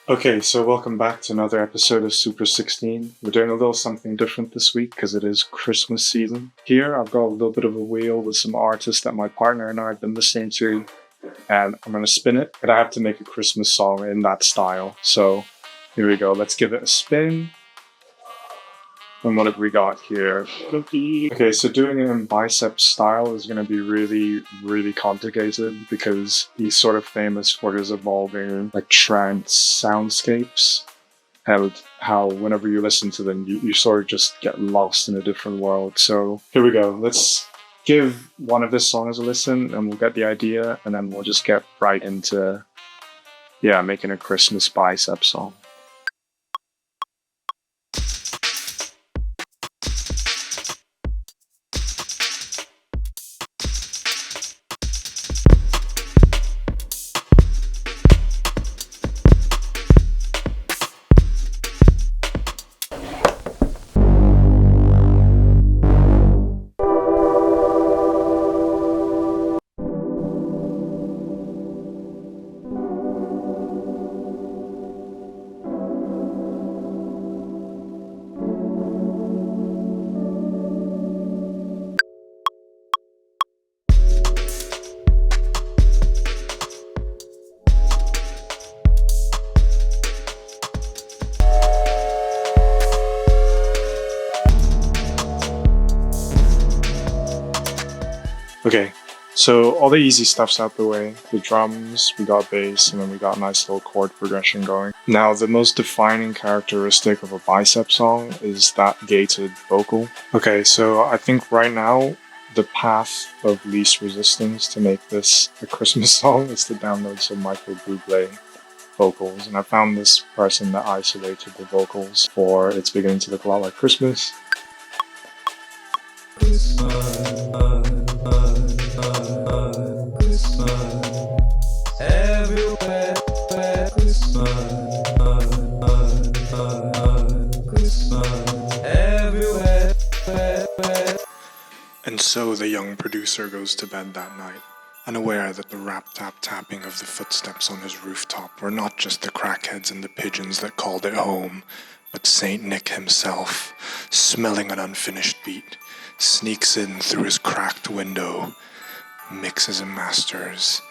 Okay, so welcome back to another episode of Super 16. We're doing a little something different this week because it is Christmas season. Here, I've got a little bit of a wheel with some artists that my partner and I have been listening to, and I'm going to spin it, but I have to make a Christmas song in that style. So here we go, let's give it a spin. And what have we got here? Okay, so doing it in Bicep style is going to be really, really complicated because he's sort of famous for his evolving like trance soundscapes. How whenever you listen to them, you sort of just get lost in a different world. So here we go. Let's give one of his songs a listen and we'll get the idea and then we'll just get right into, making a Christmas Bicep song. Okay, so all the easy stuff's out the way. The drums, we got bass, and then we got a nice little chord progression going. Now, the most defining characteristic of a Bicep song is that gated vocal. Okay, so I think right now, the path of least resistance to make this a Christmas song is to download some Michael Bublé vocals. And I found this person that isolated the vocals for It's Beginning to Look a Lot Like Christmas. And so the young producer goes to bed that night, unaware that the rap-tap-tapping of the footsteps on his rooftop were not just the crackheads and the pigeons that called it home, but Saint Nick himself, smelling an unfinished beat, sneaks in through his cracked window, mixes and masters,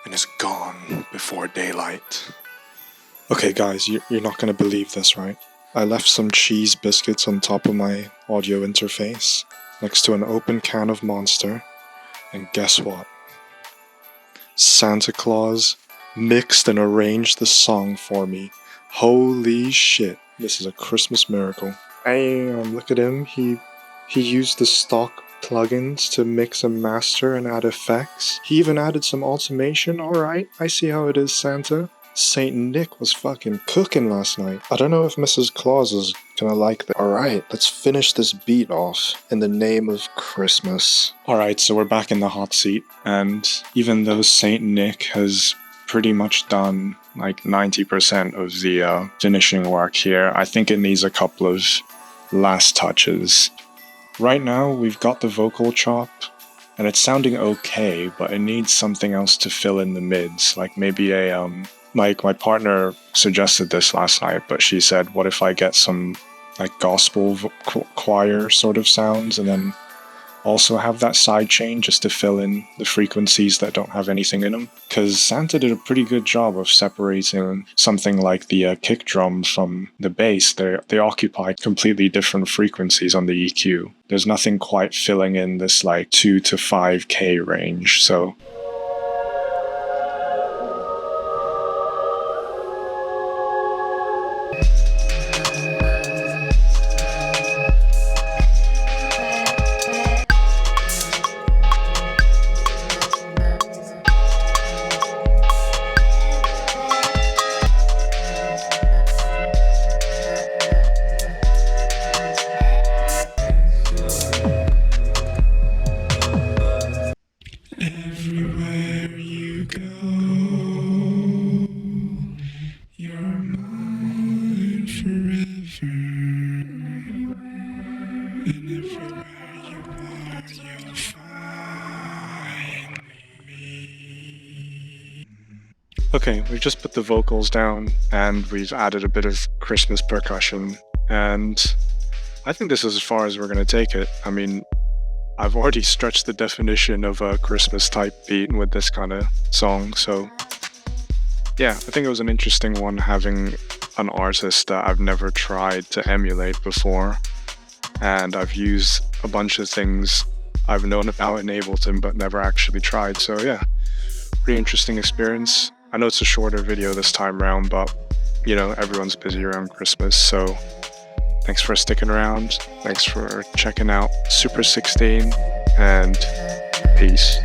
and is gone before daylight. Okay guys, you're not gonna believe this, right? I left some cheese biscuits on top of my audio interface, next to an open can of Monster, and guess what? Santa Claus mixed and arranged the song for me. Holy shit, this is a Christmas miracle. Damn, look at him, he used the stock plugins to mix and master and add effects. He even added some automation. Alright, I see how it is, Santa. Saint Nick was fucking cooking last night. I don't know if Mrs. Claus is gonna like that. Alright, let's finish this beat off in the name of Christmas. Alright, so we're back in the hot seat, and even though Saint Nick has pretty much done like 90% of the finishing work here, I think it needs a couple of last touches. Right now, we've got the vocal chop, and it's sounding okay, but it needs something else to fill in the mids, like maybe my partner suggested this last night, but she said, what if I get some like gospel choir sort of sounds and then also have that side chain just to fill in the frequencies that don't have anything in them? Because Santa did a pretty good job of separating something like the kick drum from the bass. They occupy completely different frequencies on the EQ. There's nothing quite filling in this like 2 to 5K range, so Everywhere. Okay, we've just put the vocals down and we've added a bit of Christmas percussion, and I think this is as far as we're going to take it. I mean, I've already stretched the definition of a Christmas type beat with this kind of song, so yeah, I think it was an interesting one having an artist that I've never tried to emulate before, and I've used a bunch of things I've known about in Ableton but never actually tried, so yeah, pretty interesting experience. I know it's a shorter video this time around, but everyone's busy around Christmas, so thanks for sticking around. Thanks for checking out Super 16, and peace.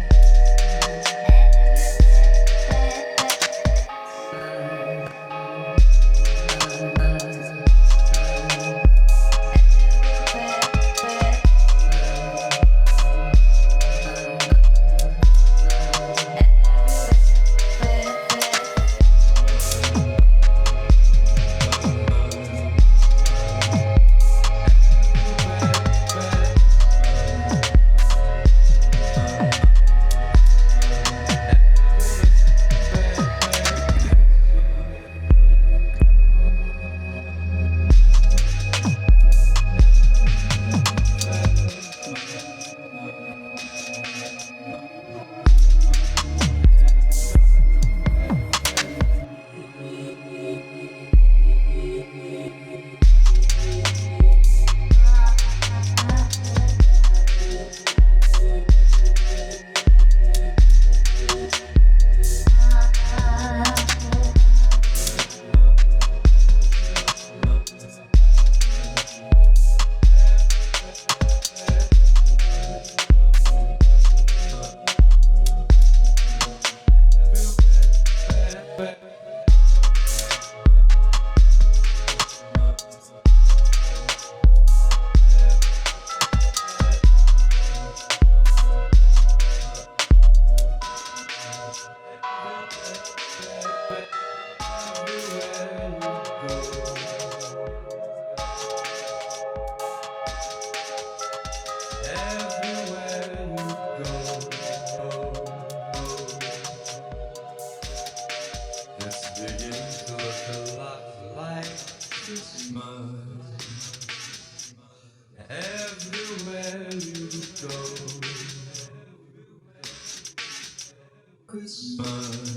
Everywhere you go, Christmas.